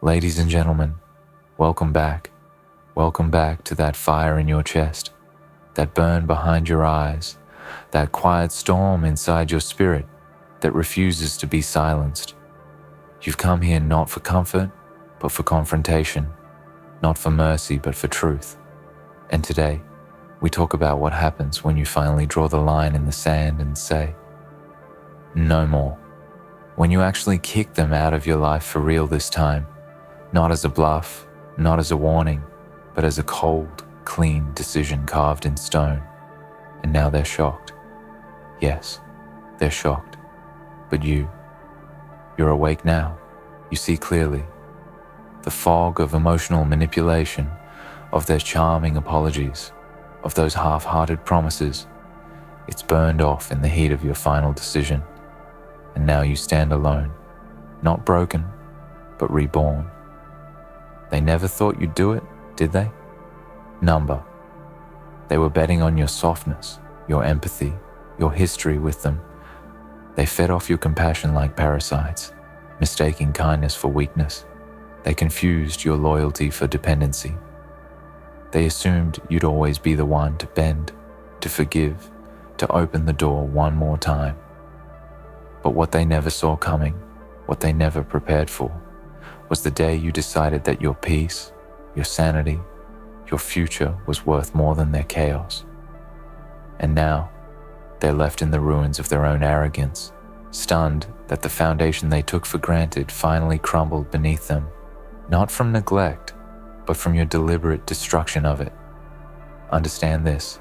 Ladies and gentlemen, welcome back. Welcome back to that fire in your chest, that burn behind your eyes, that quiet storm inside your spirit that refuses to be silenced. You've come here not for comfort, but for confrontation, not for mercy, but for truth. And today, we talk about what happens when you finally draw the line in the sand and say, no more. When you actually kick them out of your life for real this time, not as a bluff, not as a warning, but as a cold, clean decision carved in stone. And now they're shocked. Yes, they're shocked. But you're awake now. You see clearly. The fog of emotional manipulation, of their charming apologies, of those half-hearted promises, it's burned off in the heat of your final decision. And now you stand alone, not broken, but reborn. They never thought you'd do it, did they? Number. They were betting on your softness, your empathy, your history with them. They fed off your compassion like parasites, mistaking kindness for weakness. They confused your loyalty for dependency. They assumed you'd always be the one to bend, to forgive, to open the door one more time. But what they never saw coming, what they never prepared for, was the day you decided that your peace, your sanity, your future was worth more than their chaos. And now, they're left in the ruins of their own arrogance, stunned that the foundation they took for granted finally crumbled beneath them, not from neglect, but from your deliberate destruction of it. Understand this.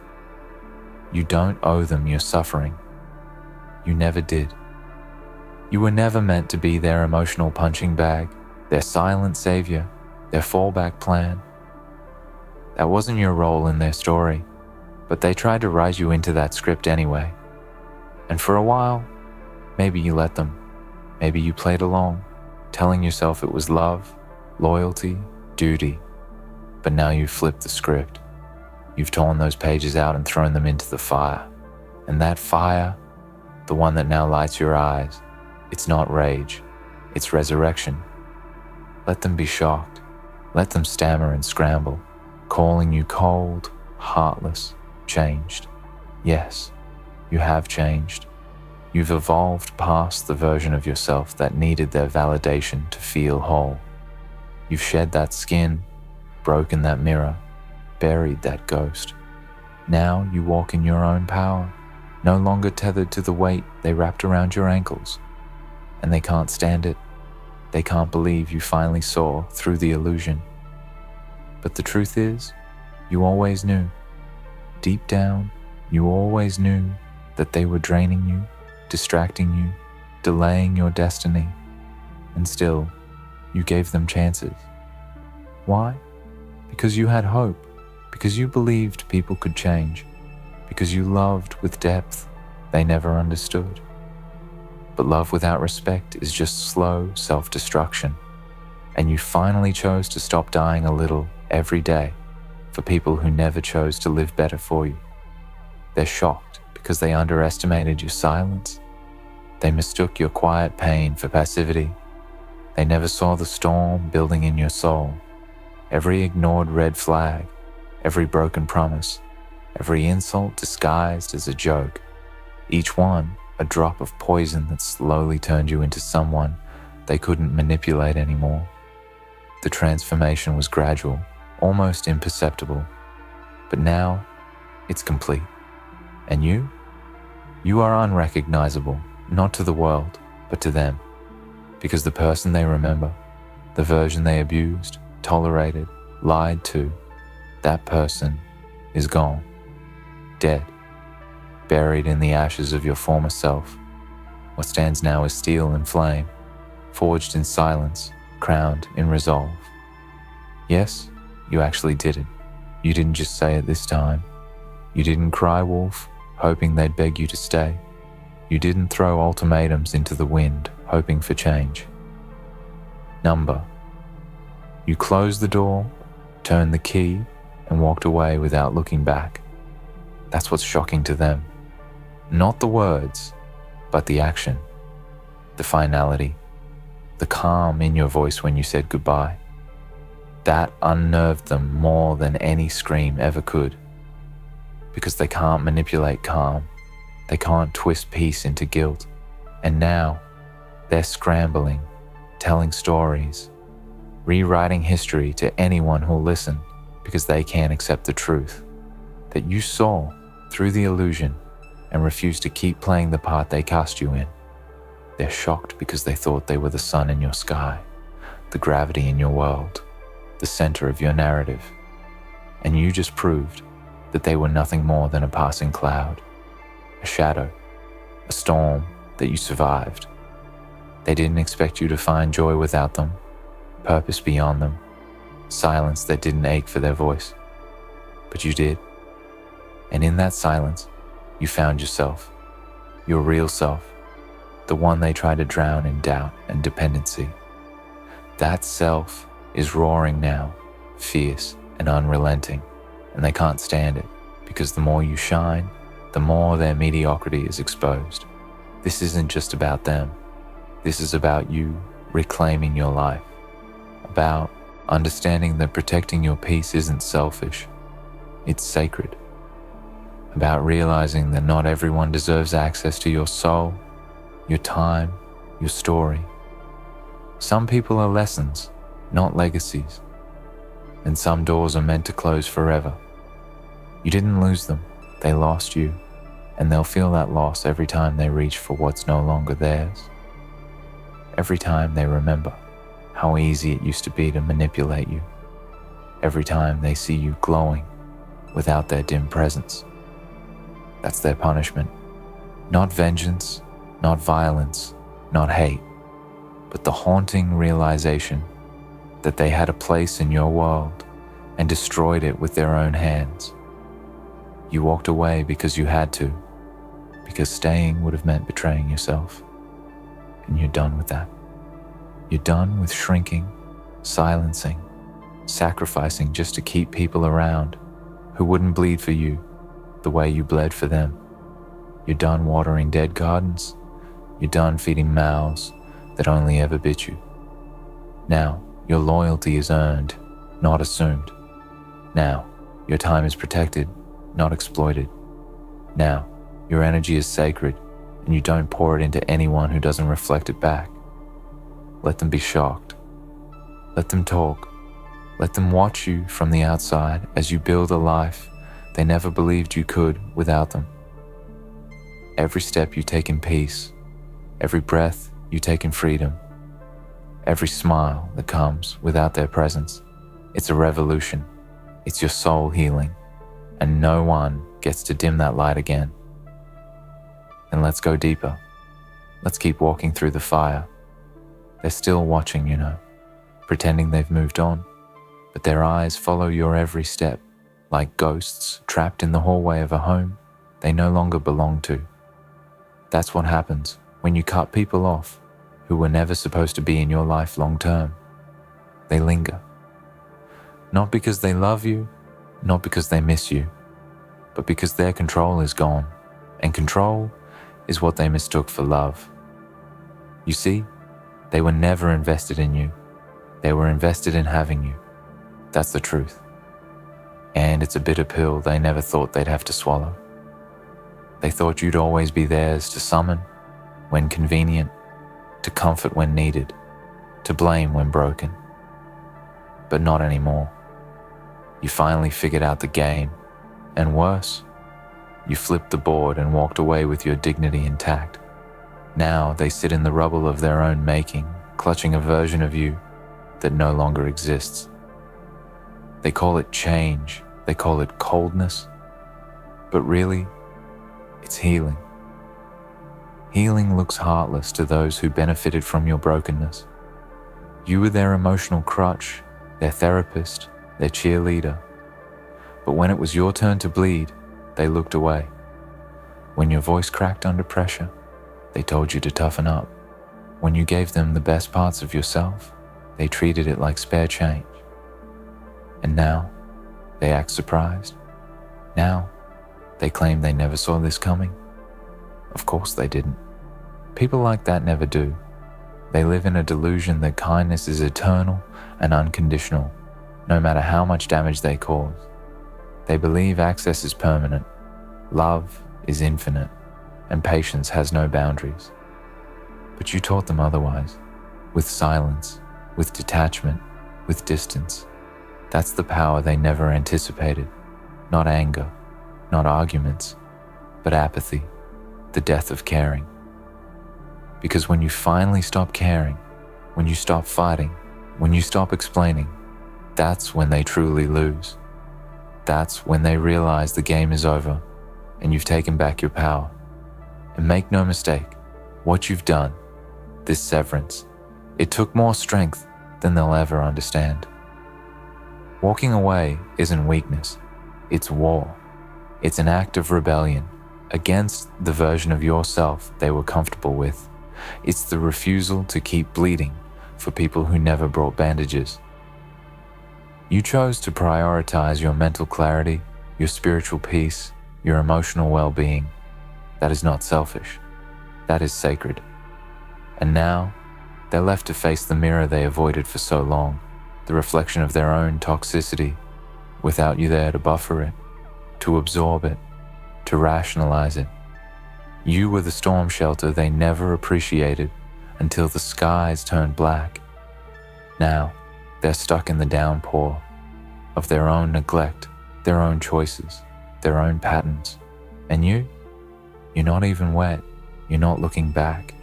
You don't owe them your suffering. You never did. You were never meant to be their emotional punching bag, their silent savior, their fallback plan. That wasn't your role in their story, but they tried to write you into that script anyway. And for a while, maybe you let them. Maybe you played along, telling yourself it was love, loyalty, duty. But now you've flipped the script. You've torn those pages out and thrown them into the fire. And that fire, the one that now lights your eyes, it's not rage, it's resurrection. Let them be shocked. Let them stammer and scramble, calling you cold, heartless, changed. Yes, you have changed. You've evolved past the version of yourself that needed their validation to feel whole. You've shed that skin, broken that mirror, buried that ghost. Now you walk in your own power, no longer tethered to the weight they wrapped around your ankles. And they can't stand it. They can't believe you finally saw through the illusion. But the truth is, you always knew. Deep down, you always knew that they were draining you, distracting you, delaying your destiny. And still, you gave them chances. Why? Because you had hope, because you believed people could change, because you loved with depth they never understood. But love without respect is just slow self-destruction. And you finally chose to stop dying a little every day for people who never chose to live better for you. They're shocked because they underestimated your silence. They mistook your quiet pain for passivity. They never saw the storm building in your soul. Every ignored red flag, every broken promise, every insult disguised as a joke, each one a drop of poison that slowly turned you into someone they couldn't manipulate anymore. The transformation was gradual, almost imperceptible, but now it's complete. And you are unrecognizable, not to the world, but to them, because the person they remember, the version they abused, tolerated, lied to, that person is gone, dead. Buried in the ashes of your former self. What stands now is steel and flame, forged in silence, crowned in resolve. Yes, you actually did it. You didn't just say it this time. You didn't cry wolf, hoping they'd beg you to stay. You didn't throw ultimatums into the wind, hoping for change. Number. You closed the door, turned the key, and walked away without looking back. That's what's shocking to them. Not the words, but the action, the finality, the calm in your voice when you said goodbye. That unnerved them more than any scream ever could, because they can't manipulate calm. They can't twist peace into guilt. And now they're scrambling, telling stories, rewriting history to anyone who'll listen, because they can't accept the truth that you saw through the illusion and refuse to keep playing the part they cast you in. They're shocked because they thought they were the sun in your sky, the gravity in your world, the center of your narrative. And you just proved that they were nothing more than a passing cloud, a shadow, a storm that you survived. They didn't expect you to find joy without them, purpose beyond them, silence that didn't ache for their voice. But you did. And in that silence, you found yourself, your real self, the one they tried to drown in doubt and dependency. That self is roaring now, fierce and unrelenting, and they can't stand it, because the more you shine, the more their mediocrity is exposed. This isn't just about them. This is about you reclaiming your life, about understanding that protecting your peace isn't selfish, it's sacred, about realizing that not everyone deserves access to your soul, your time, your story. Some people are lessons, not legacies, and some doors are meant to close forever. You didn't lose them, they lost you, and they'll feel that loss every time they reach for what's no longer theirs. Every time they remember how easy it used to be to manipulate you. Every time they see you glowing without their dim presence. That's their punishment. Not vengeance, not violence, not hate, but the haunting realization that they had a place in your world and destroyed it with their own hands. You walked away because you had to, because staying would have meant betraying yourself. And you're done with that. You're done with shrinking, silencing, sacrificing just to keep people around who wouldn't bleed for you the way you bled for them. You're done watering dead gardens. You're done feeding mouths that only ever bit you. Now, your loyalty is earned, not assumed. Now, your time is protected, not exploited. Now, your energy is sacred, and you don't pour it into anyone who doesn't reflect it back. Let them be shocked. Let them talk. Let them watch you from the outside as you build a life they never believed you could without them. Every step you take in peace, every breath you take in freedom, every smile that comes without their presence, it's a revolution. It's your soul healing, and no one gets to dim that light again. And let's go deeper. Let's keep walking through the fire. They're still watching, you know, pretending they've moved on, but their eyes follow your every step, like ghosts trapped in the hallway of a home they no longer belong to. That's what happens when you cut people off who were never supposed to be in your life long term. They linger. Not because they love you, not because they miss you, but because their control is gone, and control is what they mistook for love. You see, they were never invested in you. They were invested in having you. That's the truth. And it's a bitter pill they never thought they'd have to swallow. They thought you'd always be theirs to summon when convenient, to comfort when needed, to blame when broken. But not anymore. You finally figured out the game, and worse, you flipped the board and walked away with your dignity intact. Now they sit in the rubble of their own making, clutching a version of you that no longer exists. They call it change, they call it coldness, but really, it's healing. Healing looks heartless to those who benefited from your brokenness. You were their emotional crutch, their therapist, their cheerleader. But when it was your turn to bleed, they looked away. When your voice cracked under pressure, they told you to toughen up. When you gave them the best parts of yourself, they treated it like spare change. And now, they act surprised. Now, they claim they never saw this coming. Of course they didn't. People like that never do. They live in a delusion that kindness is eternal and unconditional, no matter how much damage they cause. They believe access is permanent, love is infinite, and patience has no boundaries. But you taught them otherwise, with silence, with detachment, with distance. That's the power they never anticipated. Not anger, not arguments, but apathy, the death of caring. Because when you finally stop caring, when you stop fighting, when you stop explaining, that's when they truly lose. That's when they realize the game is over and you've taken back your power. And make no mistake, what you've done, this severance, it took more strength than they'll ever understand. Walking away isn't weakness, it's war. It's an act of rebellion against the version of yourself they were comfortable with. It's the refusal to keep bleeding for people who never brought bandages. You chose to prioritize your mental clarity, your spiritual peace, your emotional well-being. That is not selfish. That is sacred. And now, they're left to face the mirror they avoided for so long, the reflection of their own toxicity, without you there to buffer it, to absorb it, to rationalize it. You were the storm shelter they never appreciated until the skies turned black. Now, they're stuck in the downpour of their own neglect, their own choices, their own patterns. And you're not even wet. You're not looking back.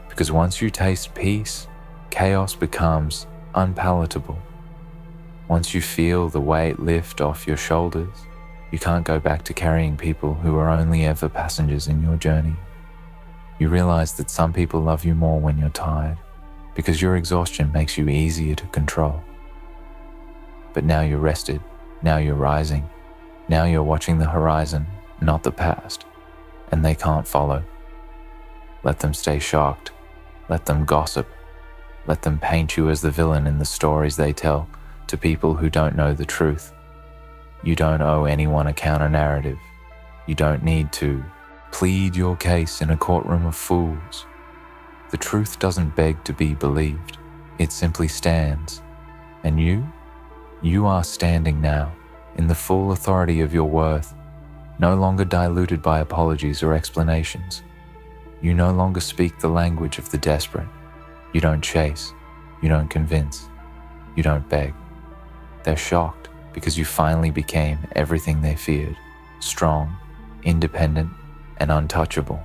Because once you taste peace, chaos becomes unpalatable. Once you feel the weight lift off your shoulders, you can't go back to carrying people who are only ever passengers in your journey. You realize that some people love you more when you're tired, because your exhaustion makes you easier to control. But now you're rested, now you're rising, now you're watching the horizon, not the past, and they can't follow. Let them stay shocked, let them gossip, let them paint you as the villain in the stories they tell to people who don't know the truth. You don't owe anyone a counter-narrative. You don't need to plead your case in a courtroom of fools. The truth doesn't beg to be believed. It simply stands. And you are standing now in the full authority of your worth, no longer diluted by apologies or explanations. You no longer speak the language of the desperate. You don't chase. You don't convince. You don't beg. They're shocked because you finally became everything they feared, strong, independent, and untouchable.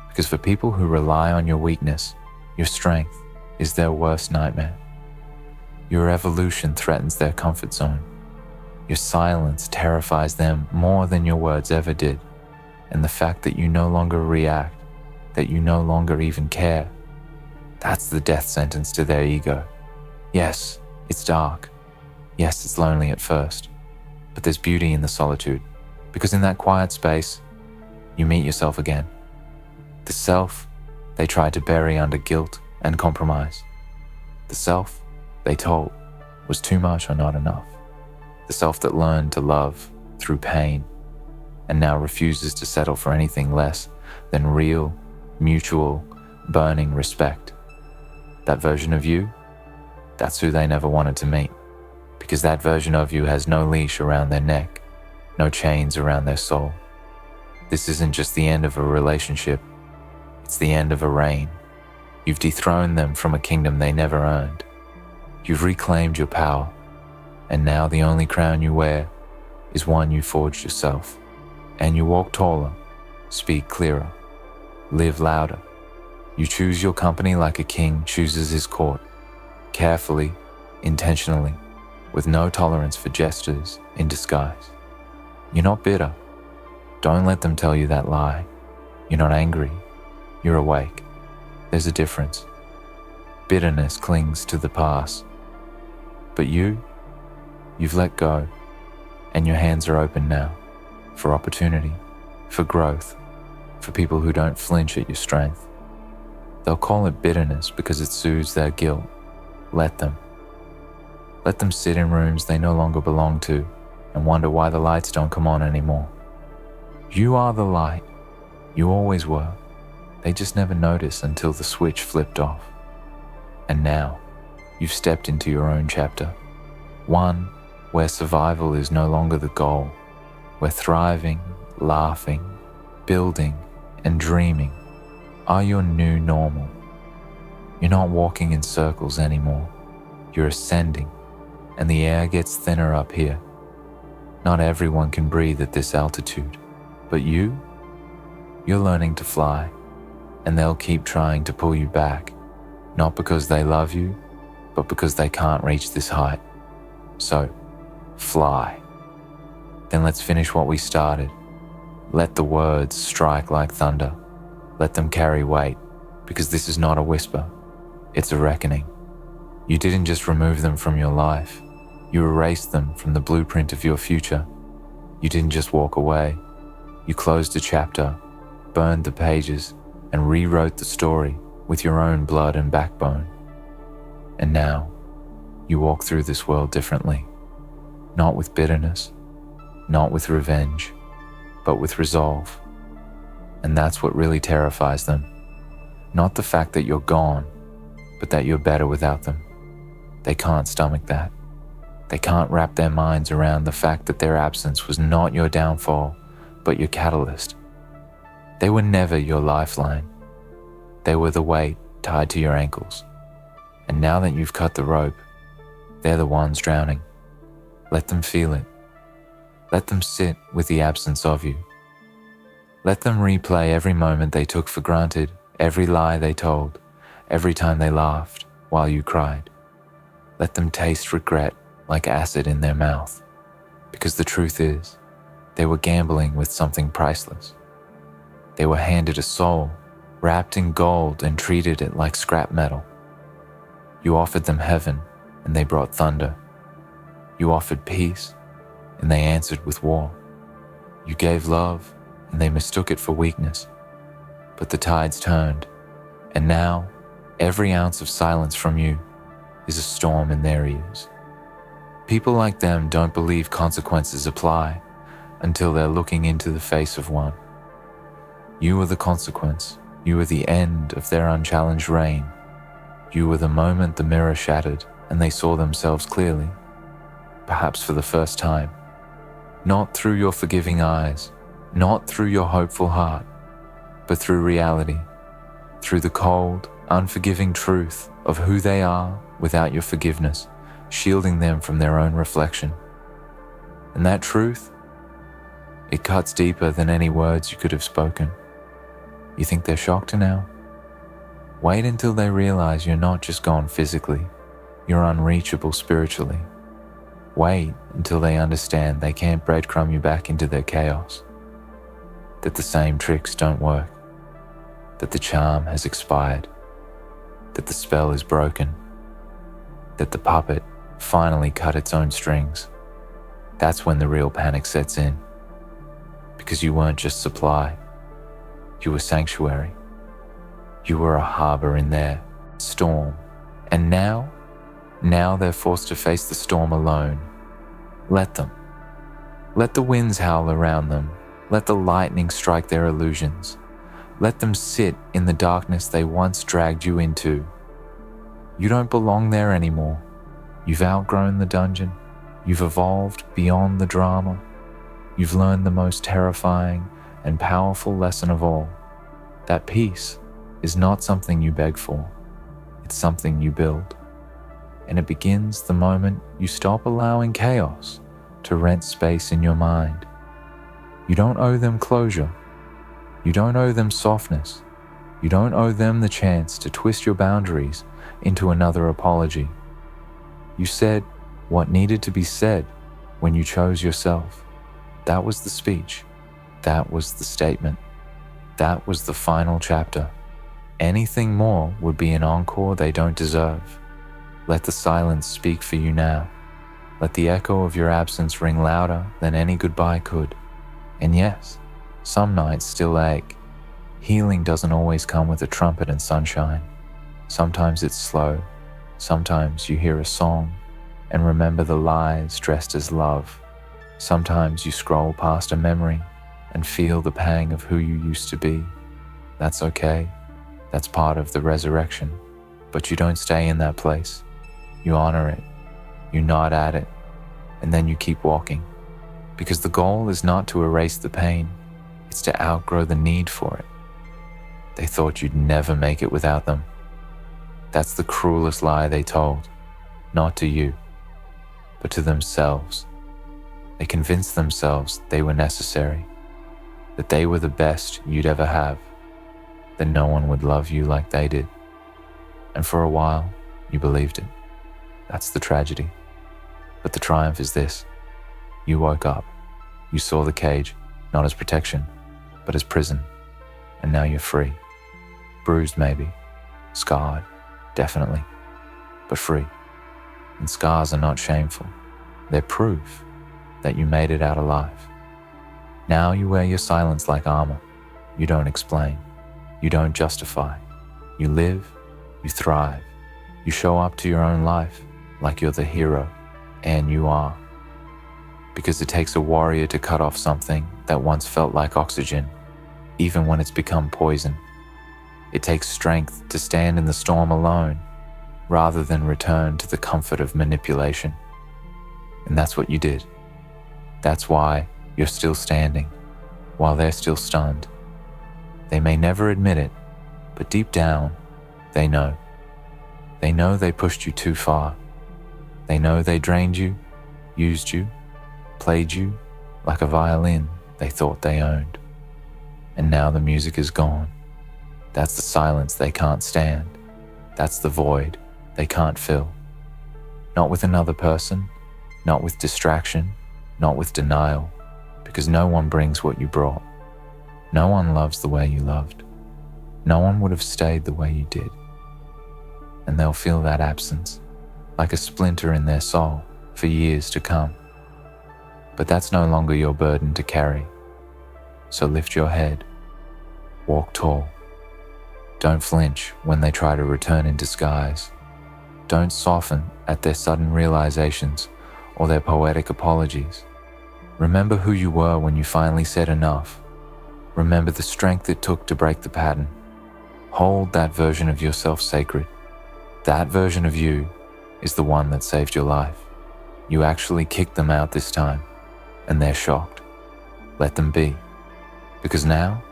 Because for people who rely on your weakness, your strength is their worst nightmare. Your evolution threatens their comfort zone. Your silence terrifies them more than your words ever did. And the fact that you no longer react, that you no longer even care, that's the death sentence to their ego. Yes, it's dark. Yes, it's lonely at first, but there's beauty in the solitude, because in that quiet space, you meet yourself again. The self they tried to bury under guilt and compromise. The self they told was too much or not enough. The self that learned to love through pain and now refuses to settle for anything less than real, mutual, burning respect. That version of you, that's who they never wanted to meet. Because that version of you has no leash around their neck, no chains around their soul. This isn't just the end of a relationship, it's the end of a reign. You've dethroned them from a kingdom they never earned. You've reclaimed your power, and now the only crown you wear is one you forged yourself. And you walk taller, speak clearer, live louder. You choose your company like a king chooses his court, carefully, intentionally, with no tolerance for gestures in disguise. You're not bitter. Don't let them tell you that lie. You're not angry. You're awake. There's a difference. Bitterness clings to the past. But you've let go, and your hands are open now for opportunity, for growth, for people who don't flinch at your strength. They'll call it bitterness because it soothes their guilt. Let them. Let them sit in rooms they no longer belong to and wonder why the lights don't come on anymore. You are the light. You always were. They just never noticed until the switch flipped off. And now, you've stepped into your own chapter. One where survival is no longer the goal, where thriving, laughing, building, and dreaming are your new normal. You're not walking in circles anymore. You're ascending, and the air gets thinner up here. Not everyone can breathe at this altitude, but you're learning to fly, and they'll keep trying to pull you back, not because they love you, but because they can't reach this height. So, fly. Then let's finish what we started. Let the words strike like thunder. Let them carry weight, because this is not a whisper. It's a reckoning. You didn't just remove them from your life. You erased them from the blueprint of your future. You didn't just walk away. You closed a chapter, burned the pages, and rewrote the story with your own blood and backbone. And now, you walk through this world differently. Not with bitterness, not with revenge, but with resolve. And that's what really terrifies them. Not the fact that you're gone, but that you're better without them. They can't stomach that. They can't wrap their minds around the fact that their absence was not your downfall, but your catalyst. They were never your lifeline. They were the weight tied to your ankles. And now that you've cut the rope, they're the ones drowning. Let them feel it. Let them sit with the absence of you. Let them replay every moment they took for granted, every lie they told, every time they laughed while you cried. Let them taste regret like acid in their mouth, because the truth is, they were gambling with something priceless. They were handed a soul, wrapped in gold, and treated it like scrap metal. You offered them heaven, and they brought thunder. You offered peace, and they answered with war. You gave love, and they mistook it for weakness. But the tides turned, and now every ounce of silence from you is a storm in their ears. People like them don't believe consequences apply until they're looking into the face of one. You were the consequence. You were the end of their unchallenged reign. You were the moment the mirror shattered and they saw themselves clearly, perhaps for the first time. Not through your forgiving eyes, not through your hopeful heart, but through reality, through the cold, unforgiving truth of who they are without your forgiveness, shielding them from their own reflection. And that truth, it cuts deeper than any words you could have spoken. You think they're shocked now? Wait until they realize you're not just gone physically, you're unreachable spiritually. Wait until they understand they can't breadcrumb you back into their chaos, that the same tricks don't work, that the charm has expired, that the spell is broken, that the puppet finally cut its own strings. That's when the real panic sets in, because you weren't just supply, you were sanctuary. You were a harbor in their storm, and now they're forced to face the storm alone. Let them. Let the winds howl around them. Let the lightning strike their illusions. Let them sit in the darkness they once dragged you into. You don't belong there anymore. You've outgrown the dungeon. You've evolved beyond the drama. You've learned the most terrifying and powerful lesson of all, that peace is not something you beg for. It's something you build. And it begins the moment you stop allowing chaos to rent space in your mind. You don't owe them closure. You don't owe them softness. You don't owe them the chance to twist your boundaries into another apology. You said what needed to be said when you chose yourself. That was the speech. That was the statement. That was the final chapter. Anything more would be an encore they don't deserve. Let the silence speak for you now. Let the echo of your absence ring louder than any goodbye could. And yes, some nights still ache. Healing doesn't always come with a trumpet and sunshine. Sometimes it's slow. Sometimes you hear a song and remember the lies dressed as love. Sometimes you scroll past a memory and feel the pang of who you used to be. That's okay. That's part of the resurrection. But you don't stay in that place. You honor it, you nod at it, and then you keep walking. Because the goal is not to erase the pain, it's to outgrow the need for it. They thought you'd never make it without them. That's the cruelest lie they told, not to you, but to themselves. They convinced themselves they were necessary, that they were the best you'd ever have, that no one would love you like they did. And for a while, you believed it. That's the tragedy. But the triumph is this. You woke up. You saw the cage, not as protection, but as prison. And now you're free. Bruised maybe, scarred, definitely, but free. And scars are not shameful. They're proof that you made it out alive. Now you wear your silence like armor. You don't explain. You don't justify. You live, you thrive. You show up to your own life like you're the hero, and you are. Because it takes a warrior to cut off something that once felt like oxygen, even when it's become poison. It takes strength to stand in the storm alone, rather than return to the comfort of manipulation. And that's what you did. That's why you're still standing, while they're still stunned. They may never admit it, but deep down, they know. They know they pushed you too far. They know they drained you, used you, played you like a violin they thought they owned. And now the music is gone. That's the silence they can't stand. That's the void they can't fill. Not with another person, not with distraction, not with denial, because no one brings what you brought. No one loves the way you loved. No one would have stayed the way you did. And they'll feel that absence, like a splinter in their soul, for years to come. But that's no longer your burden to carry. So lift your head, walk tall. Don't flinch when they try to return in disguise. Don't soften at their sudden realizations or their poetic apologies. Remember who you were when you finally said enough. Remember the strength it took to break the pattern. Hold that version of yourself sacred. That version of you is the one that saved your life. You actually kicked them out this time, and they're shocked. Let them be. Because now,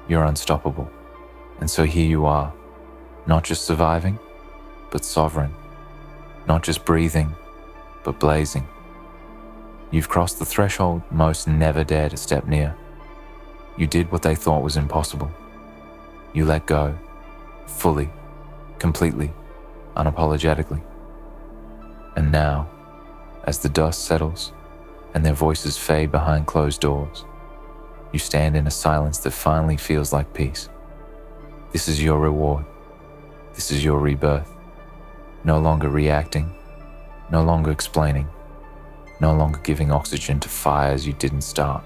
you're unstoppable. And so here you are, not just surviving, but sovereign. Not just breathing, but blazing. You've crossed the threshold most never dare to step near. You did what they thought was impossible. You let go, fully, completely, unapologetically. And now, as the dust settles and their voices fade behind closed doors, you stand in a silence that finally feels like peace. This is your reward. This is your rebirth. No longer reacting, no longer explaining, no longer giving oxygen to fires you didn't start.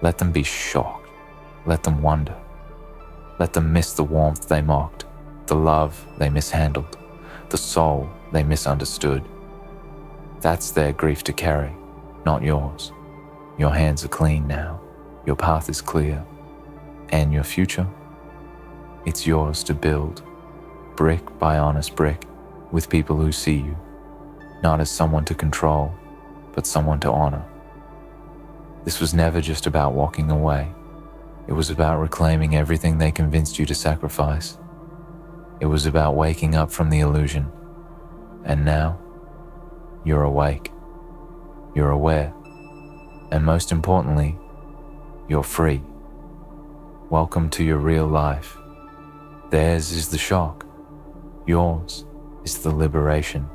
Let them be shocked. Let them wonder. Let them miss the warmth they mocked, the love they mishandled, the soul they misunderstood. That's their grief to carry, not yours. Your hands are clean now. Your path is clear. And your future? It's yours to build, brick by honest brick, with people who see you, not as someone to control, but someone to honor. This was never just about walking away. It was about reclaiming everything they convinced you to sacrifice. It was about waking up from the illusion. And now, you're awake. You're aware. And most importantly, you're free. Welcome to your real life. Theirs is the shock. Yours is the liberation.